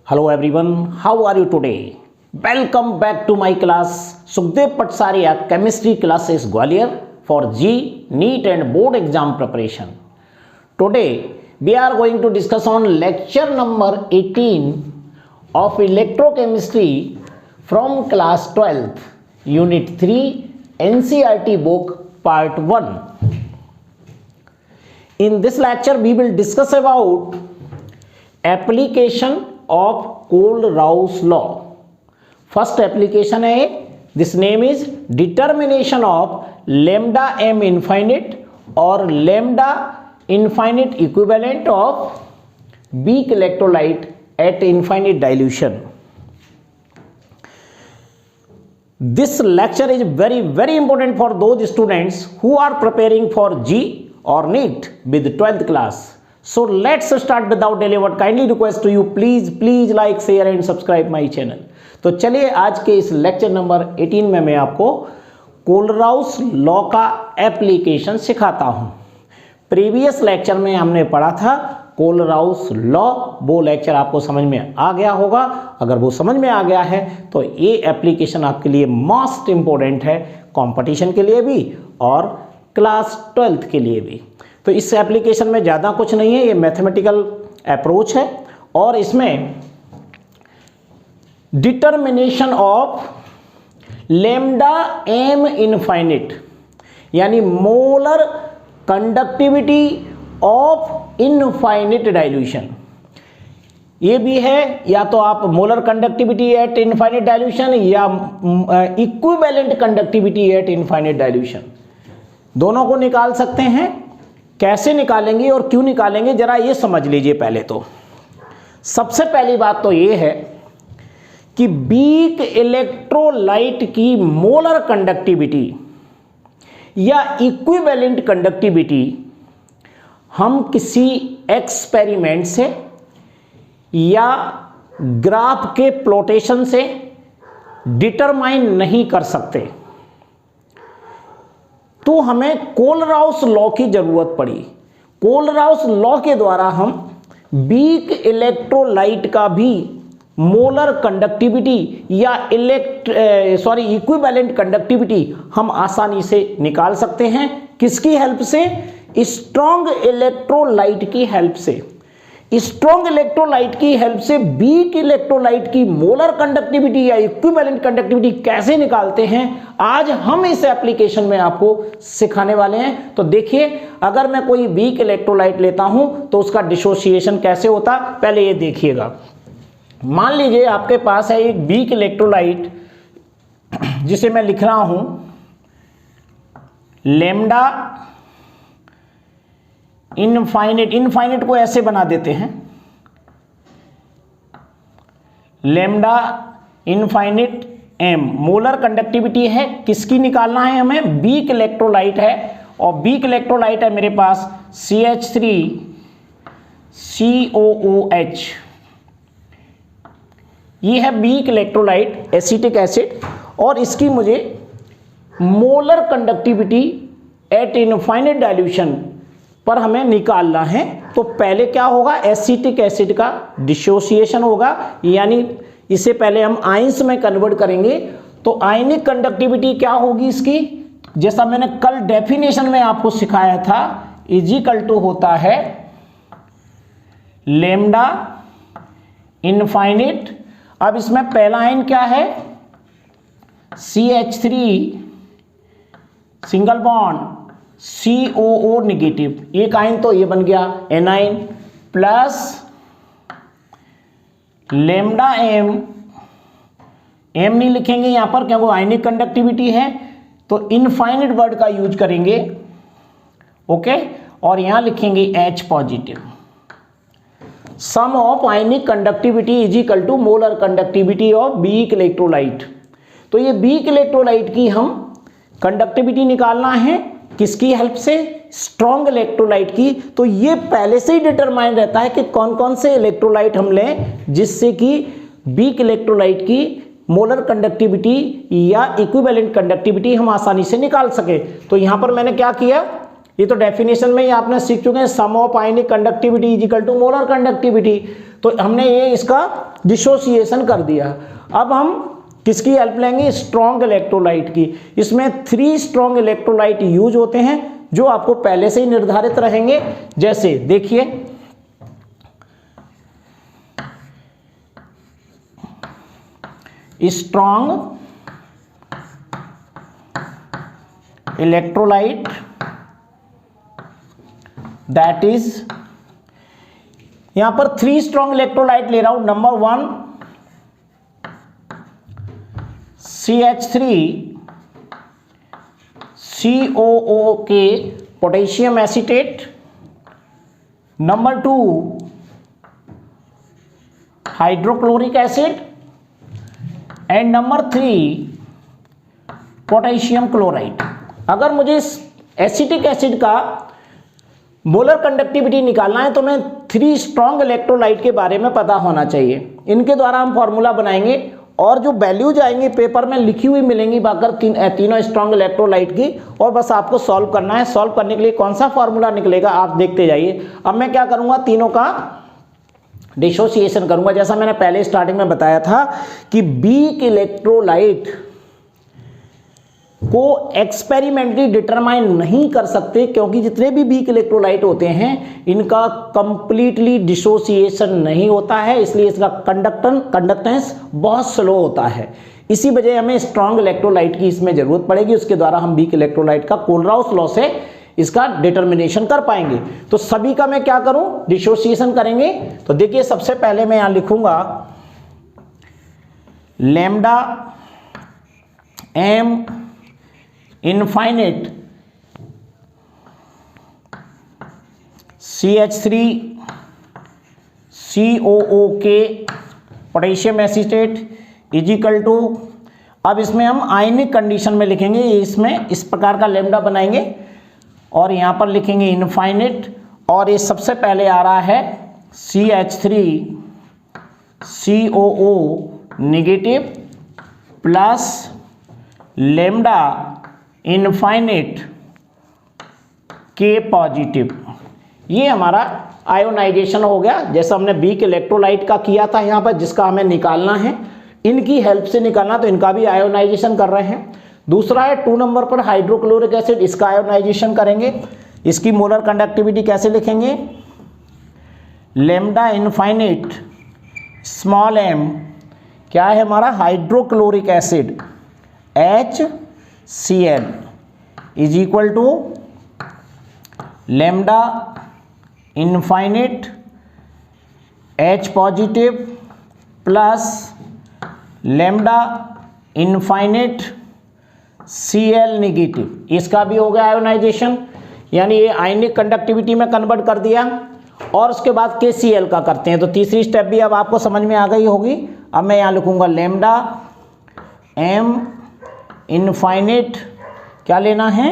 Hello everyone, how are you today? Welcome back to my class Sukhdev Patsaria Chemistry classes Gwalior for G, NEET and board exam preparation. Today we are going to discuss on lecture number 18 of electrochemistry from class 12th unit 3 NCERT book part 1. In this lecture we will discuss about application of Kohlrausch law. First application है, this name is determination of lambda m infinite or lambda infinite equivalent of weak electrolyte at infinite dilution. This lecture is very important for those students who are preparing for G or NEET with 12th class. So let's start without delay. What kindly request to you, please like, share and subscribe my channel. तो चलिए आज के इस lecture number 18 में मैं आपको Kohlrausch law का application सिखाता हूं. प्रीवियस लेक्चर में हमने पढ़ा था कोलराउस लॉ, वो लेक्चर आपको समझ में आ गया होगा. अगर वो समझ में आ गया है तो ये एप्लीकेशन आपके लिए मोस्ट इंपॉर्टेंट है, कंपटीशन के लिए भी और क्लास 12th के लिए भी. तो इस एप्लीकेशन में ज़्यादा कुछ नहीं है, ये मैथमेटिकल अप्रोच है और इसमें determination of lambda m infinite यानी molar conductivity of infinite dilution. ये भी है, या तो आप molar conductivity at infinite dilution या equivalent conductivity at infinite dilution, दोनों को निकाल सकते हैं. कैसे निकालेंगे और क्यों निकालेंगे जरा ये समझ लीजिए. पहले तो सबसे पहली बात तो ये है कि वीक इलेक्ट्रोलाइट की मोलर कंडक्टिविटी या इक्विवेलेंट कंडक्टिविटी हम किसी एक्सपेरिमेंट से या ग्राफ के प्लॉटेशन से डिटरमाइन नहीं कर सकते. तो हमें कोलराउस लॉ की जरूरत पड़ी. कोलराउस लॉ के द्वारा हम वीक इलेक्ट्रोलाइट का भी मोलर कंडक्टिविटी या इक्विवेलेंट कंडक्टिविटी हम आसानी से निकाल सकते हैं. किसकी हेल्प से? स्ट्रॉन्ग इलेक्ट्रोलाइट की हेल्प से. स्ट्रॉन्ग इलेक्ट्रोलाइट की हेल्प से वीक इलेक्ट्रोलाइट की मोलर कंडक्टिविटी या इक्विवेलेंट कंडक्टिविटी कैसे निकालते हैं, आज हम इस एप्लीकेशन में आपको सिखाने वाले हैं. तो देखिए, अगर मैं कोई वीक इलेक्ट्रोलाइट लेता हूं तो उसका डिसोसिएशन कैसे होता, पहले ये देखिएगा. मान लीजिए आपके पास है एक वीक इलेक्ट्रोलाइट जिसे मैं लिख रहा हूं लैम्डा इनफाइनिट को ऐसे बना देते हैं, lambda infinite m molar conductivity है. किसकी निकालना है हमें? वीक इलेक्ट्रोलाइट है और वीक इलेक्ट्रोलाइट है मेरे पास CH3COOH. ये है वीक इलेक्ट्रोलाइट एसिटिक एसिड और इसकी मुझे molar conductivity at infinite dilution पर हमें निकालना है. तो पहले क्या होगा? एसिटिक एसिड का डिसोसिएशन होगा, यानी इसे पहले हम आयंस में कन्वर्ट करेंगे. तो आयनिक कंडक्टिविटी क्या होगी इसकी? जैसा मैंने कल डेफिनेशन में आपको सिखाया था, इजिकल टू होता है लैम्डा इनफाइनिट. अब इसमें पहला आयन क्या है? CH3 single bond COO negative, एक आयन तो ये बन गया एनाइन प्लस लैम्डा एम नहीं लिखेंगे यहां पर क्योंकि आयनिक कंडक्टिविटी है, तो इनफाइनिट वर्ड का यूज करेंगे. ओके, और यहां लिखेंगे H positive. Sum of ionic conductivity is equal to molar conductivity of weak electrolyte. तो ये वीक इलेक्ट्रोलाइट की हम कंडक्टिविटी निकालना है. किसकी हेल्प से? स्ट्रॉन्ग इलेक्ट्रोलाइट की. तो ये पहले से ही डिटरमाइन रहता है कि कौन कौन से इलेक्ट्रोलाइट हम लें जिससे कि वीक इलेक्ट्रोलाइट की मोलर कंडक्टिविटी या इक्विवेलेंट कंडक्टिविटी हम आसानी से निकाल सके. तो यहां पर मैंने क्या किया, ये तो डेफिनेशन में ही आपने सीख चुके हैं, sum of ionic conductivity is equal to molar conductivity. तो हमने ये इसका डिसोसिएशन कर दिया। अब हम किसकी हेल्प लेंगे? स्ट्रॉन्ग इलेक्ट्रोलाइट की। इसमें 3 स्ट्रॉन्ग इलेक्ट्रोलाइट यूज होते हैं जो आपको पहले से ही निर्धारित रहेंगे। जैसे देखिए, स्ट्रॉन्ग इलेक्ट्रोलाइट दैट इज, यहां पर 3 स्ट्रॉन्ग इलेक्ट्रोलाइट ले रहा हूं। Number 1 CH3 COOK potassium acetate, number 2 hydrochloric acid, and number 3 potassium chloride. अगर मुझे इस एसिटिक एसिड का मोलर कंडक्टिविटी निकालना है तो मैं 3 स्ट्रॉन्ग इलेक्ट्रोलाइट के बारे में पता होना चाहिए। इनके द्वारा हम फॉर्मूला बनाएंगे और जो वैल्यूज आएंगी पेपर में लिखी हुई मिलेंगी बाकर तीनों स्ट्रॉन्ग इलेक्ट्रोलाइट की, और बस आपको सॉल्व करना है। सॉल्व करने के लिए कौन सा फॉर्मूला निकलेगा आप देखते जाइए। अब मैं क्या करूंगा, तीनों का डिसोसिएशन करूंगा। जैसा मैंने पहले स्टार्टिंग में बताया था कि वीक इलेक्ट्रोलाइट को एक्सपेरिमेंटली डिटरमाइन नहीं कर सकते, क्योंकि जितने भी वीक इलेक्ट्रोलाइट होते हैं इनका कंप्लीटली डिसोसिएशन नहीं होता है, इसलिए इसका कंडक्टेंस बहुत स्लो होता है। इसी वजह हमें स्ट्रॉन्ग इलेक्ट्रोलाइट की इसमें जरूरत पड़ेगी, उसके द्वारा हम वीक इलेक्ट्रोलाइट का कोलराउस लॉ से इसका डिटर्मिनेशन कर पाएंगे। तो सभी का मैं क्या करूं, डिसोसिएशन करेंगे। तो देखिए, सबसे पहले मैं यहां लिखूंगा lambda m infinite CH3 COOK potassium acetate is equal to, अब इसमें हम आयनिक कंडीशन में लिखेंगे, इसमें इस प्रकार का लैम्डा बनाएंगे और यहां पर लिखेंगे इनफाइनाइट, और ये सबसे पहले आ रहा है CH3 COO negative plus lambda infinite K positive. ये हमारा आयोनाइजेशन हो गया, जैसा हमने वीक इलेक्ट्रोलाइट का किया था यहाँ पर, जिसका हमें निकालना है। इनकी हेल्प से निकालना, तो इनका भी आयोनाइजेशन कर रहे हैं। दूसरा है 2 नंबर पर हाइड्रोक्लोरिक एसिड, इसका आयोनाइजेशन करेंगे। इसकी मोलर कंडक्टिविटी कैसे लिखेंगे, लैम्डा इनफाइनाइट स्मॉल m क्या है हमारा, hydrochloric acid HCl is equal to lambda infinite H positive plus lambda infinite Cl negative. इसका भी हो गया आयोनाइजेशन, यानी ये आयनिक कंडक्टिविटी में कन्वर्ट कर दिया। और उसके बाद KCl का करते हैं। तो तीसरी स्टेप भी अब आपको समझ में आ गई होगी। अब मैं यहाँ लिखूंगा लैम्डा m इनफाइनाइट क्या लेना है,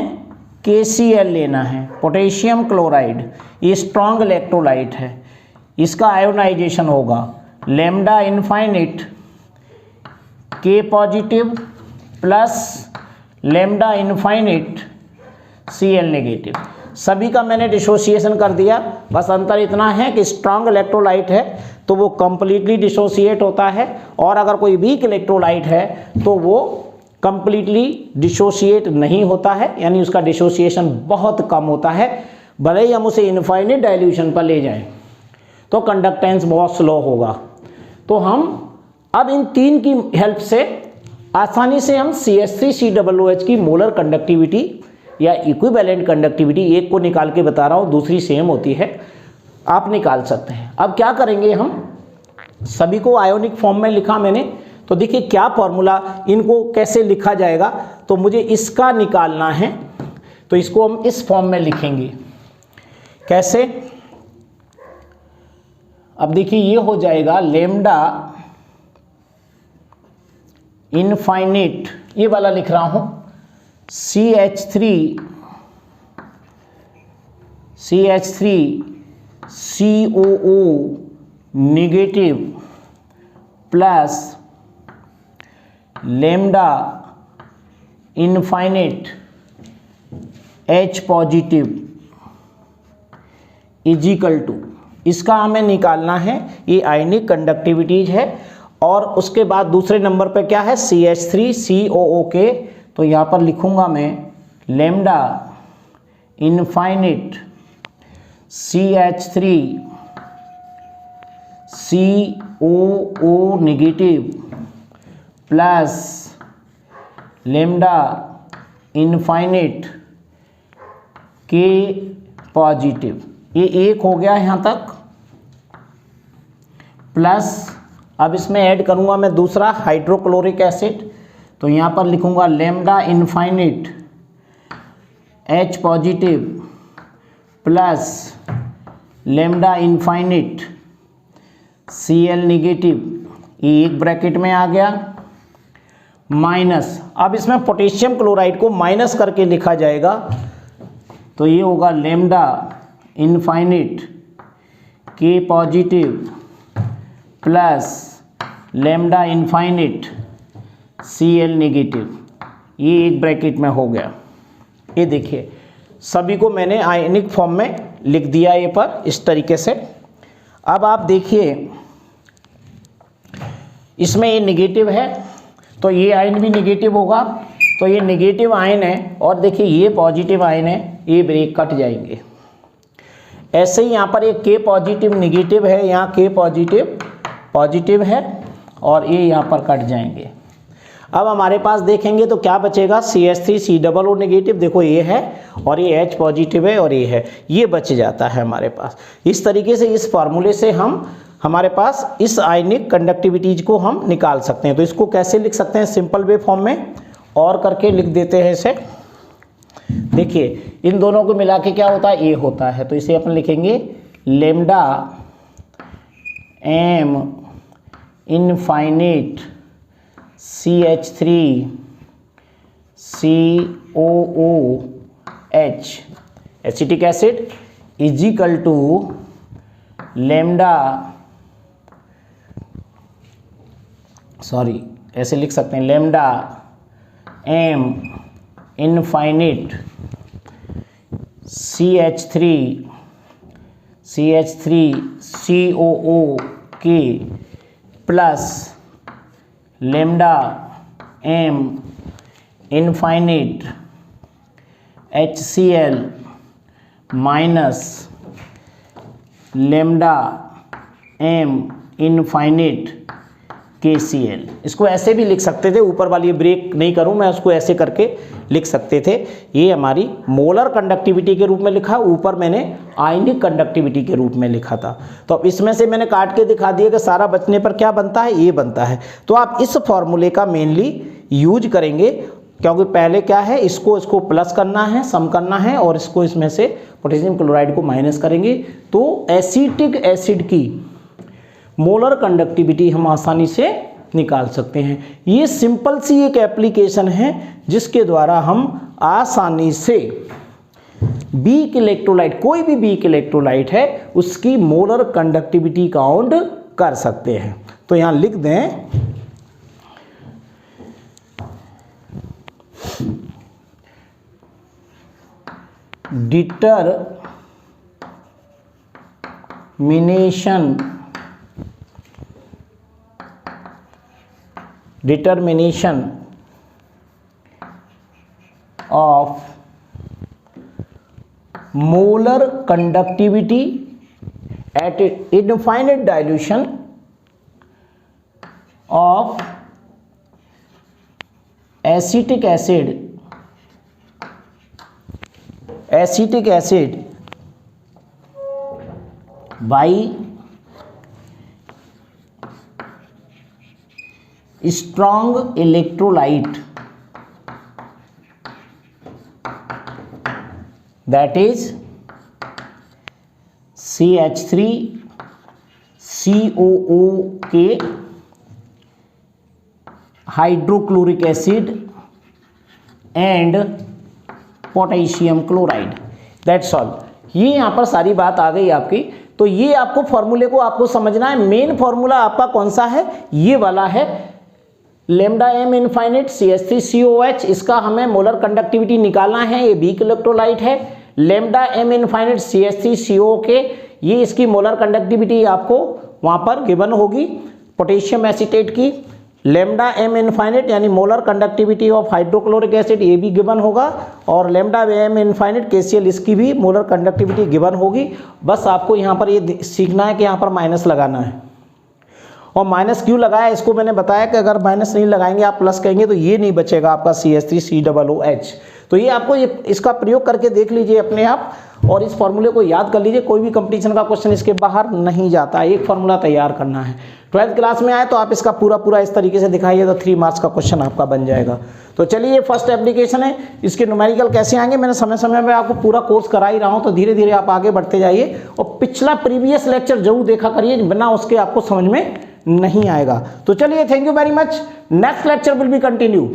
KCl लेना है, पोटेशियम क्लोराइड। ये स्ट्रॉन्ग इलेक्ट्रोलाइट है, इसका आयोनाइजेशन होगा lambda infinite K positive plus lambda infinite Cl negative. सभी का मैंने डिसोसिएशन कर दिया। बस अंतर इतना है कि स्ट्रॉन्ग इलेक्ट्रोलाइट है तो वो कंप्लीटली डिसोसिएट होता है, और अगर कोई वीक इलेक्ट्रोलाइट है तो वो कंप्लीटली डिसोसिएट नहीं होता है, यानी उसका डिसोसिएशन बहुत कम होता है। भले ही हम उसे इनफाइनाइट डाइल्यूशन पर ले जाएं तो कंडक्टेंस बहुत स्लो होगा। तो हम अब इन 3 की हेल्प से आसानी से हम CH3COOH की मोलर कंडक्टिविटी या इक्विवेलेंट कंडक्टिविटी, एक को निकाल के बता रहा हूँ, दूसरी सेम होती है, आप निकाल सकते हैं। अब क्या करेंगे, हम सभी को आयोनिक फॉर्म में लिखा मैंने। तो देखिए क्या फॉर्मूला, इनको कैसे लिखा जाएगा, तो मुझे इसका निकालना है। तो इसको हम इस फॉर्म में लिखेंगे। कैसे, अब देखिए ये हो जाएगा लैम्डा इनफाइनाइट, ये वाला लिख रहा हूं, CH3 COO negative plus lambda infinite H positive is equal to, इसका हमें निकालना है, ये आयनिक कंडक्टिविटीज है। और उसके बाद दूसरे नंबर पे क्या है, CH3COO तो यहाँ पर लिखूंगा मैं lambda infinite CH3COO negative plus lambda infinite K positive. ये एक हो गया यहाँ तक, प्लस अब इसमें ऐड करूँगा मैं दूसरा हाइड्रोक्लोरिक एसिड, तो यहाँ पर लिखूँगा lambda infinite H positive plus lambda infinite Cl negative, ये एक ब्रैकेट में आ गया, माइनस, अब इसमें पोटेशियम क्लोराइड को माइनस करके लिखा जाएगा, तो ये होगा lambda infinite K positive plus lambda infinite Cl negative, ये एक ब्रैकेट में हो गया। ये देखिए सभी को मैंने आयनिक फॉर्म में लिख दिया ये पर इस तरीके से। अब आप देखिए इसमें ये नेगेटिव है तो ये आयन भी नेगेटिव होगा, तो ये नेगेटिव आयन है, और देखिए ये पॉजिटिव आयन है, ये ब्रेक कट जाएंगे। ऐसे ही यहाँ पर एक K पॉजिटिव नेगेटिव है, यहाँ K पॉजिटिव पॉजिटिव है, और ये यहाँ पर कट जाएंगे। अब हमारे पास देखेंगे तो क्या बचेगा, CH3COO नेगेटिव, देखो ये है और ये H पॉजिटिव है और ये है, ये बच जाता है हमारे पास। इस तरीके से इस फार्मूले से हमारे पास इस आयनिक कंडक्टिविटीज को हम निकाल सकते हैं। तो इसको कैसे लिख सकते हैं, सिंपल वे फॉर्म में और करके लिख देते हैं इसे। देखिए इन दोनों को मिला के क्या होता है, ए होता है, तो इसे अपन लिखेंगे lambda m infinite CH3COOH acetic acid is equal to lambda, sorry ऐसे लिख सकते हैं, lambda m infinite CH3COO plus lambda m infinite HCl minus lambda m infinite KCl। इसको ऐसे भी लिख सकते थे, ऊपर वाली ब्रेक नहीं करूं मैं, उसको ऐसे करके लिख सकते थे। ये हमारी मोलर कंडक्टिविटी के रूप में लिखा, ऊपर मैंने आयनिक कंडक्टिविटी के रूप में लिखा था। तो अब इसमें से मैंने काट के दिखा दिया कि सारा बचने पर क्या बनता है, ये बनता है। तो आप इस फॉर्मूले का मेनली यूज करेंगे, क्योंकि पहले क्या है, इसको प्लस करना है, सम करना है, और इसको इसमें से पोटेशियम क्लोराइड को माइनस करेंगे, तो एसिटिक एसिड की मोलर कंडक्टिविटी हम आसानी से निकाल सकते हैं। ये सिंपल सी एक एप्लीकेशन है जिसके द्वारा हम आसानी से वीक इलेक्ट्रोलाइट, कोई भी वीक इलेक्ट्रोलाइट है, उसकी मोलर कंडक्टिविटी काउंट कर सकते हैं। तो यहां लिख दें determination of molar conductivity at infinite dilution of acetic acid by strong electrolyte, that is CH3COO hydrochloric acid and potassium chloride, that's all. ये यहाँ पर सारी बात आ गई आपकी। तो ये आपको फॉर्मूले को आपको समझना है। मेन फॉर्मूला आपका कौन सा है, ये वाला है, लैम्डा m इनफाइनिट CH3COOH। इसका हमें मोलर कंडक्टिविटी निकालना है, ये वीक इलेक्ट्रोलाइट है। लेमडा एम इनफाइनाइट CH3CO के, ये इसकी मोलर कंडक्टिविटी आपको वहाँ पर गिवन होगी। पोटेशियम एसीटेट की लेमडा एम इनफाइनाइट यानी molar conductivity of hydrochloric acid, ये भी गिवन होगा। और लेमडा एम इनफाइनाइट KCl, इसकी भी मोलर कंडक्टिविटी गिवन होगी। बस आपको यहाँ पर ये सीखना है कि यहाँ पर माइनस लगाना है। और माइनस क्यों लगाया, इसको मैंने बताया कि अगर माइनस नहीं लगाएंगे आप प्लस कहेंगे तो ये नहीं बचेगा आपका CH3COOH। तो ये आपको इसका प्रयोग करके देख लीजिए अपने आप, और इस फॉर्मूले को याद कर लीजिए। कोई भी कंपटीशन का क्वेश्चन इसके बाहर नहीं जाता, एक फॉर्मूला तैयार करना है। 12th क्लास में आए तो आप इसका पूरा इस तरीके से दिखाइए तो 3 मार्क्स का क्वेश्चन आपका बन जाएगा। तो चलिए, ये फर्स्ट एप्लीकेशन है। इसके न्यूमेरिकल कैसे आएंगे मैंने समय समय में आपको पूरा कोर्स करा ही रहा हूँ, तो धीरे धीरे आप आगे बढ़ते जाइए। और पिछला प्रीवियस लेक्चर जरूर देखा करिए, बिना उसके आपको समझ में नहीं आएगा। तो चलिए, thank you very much. Next lecture will be continue.